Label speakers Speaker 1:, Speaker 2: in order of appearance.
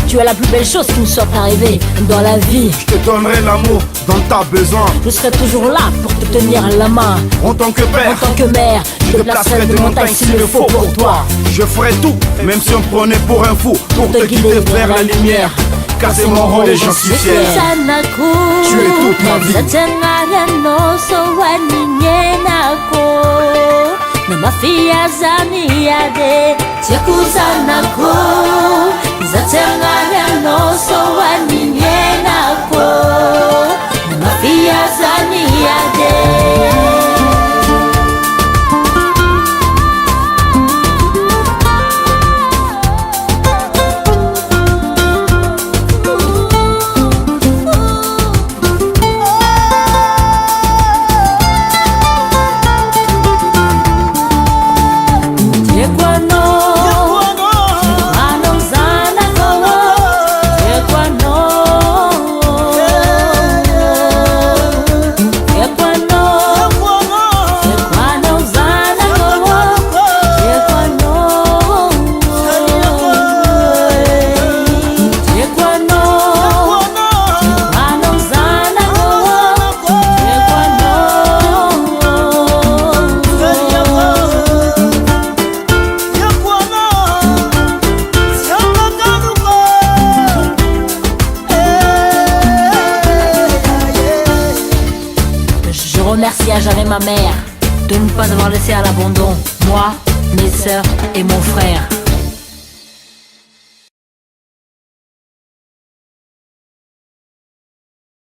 Speaker 1: Tu es la plus belle chose qui me soit arrivée dans la vie.
Speaker 2: Je te donnerai l'amour dont t'as besoin.
Speaker 1: Je serai toujours là pour te tenir la main.
Speaker 2: En tant que père,
Speaker 1: en tant que mère, je déplacerai des montagnes s'il le faut pour toi.
Speaker 2: Je ferai tout, même si on me prenait pour un fou, pour te guider vers la lumière. Car c'est mon rôle et j'en suis fier. Tu es toute ma vie.
Speaker 1: Namafia zaniade Tiakuzanako Zatangana no so waninyenako Namafia zaniade Remercie à jamais ma mère de ne pas avoir laissé à l'abandon moi, mes sœurs et mon frère.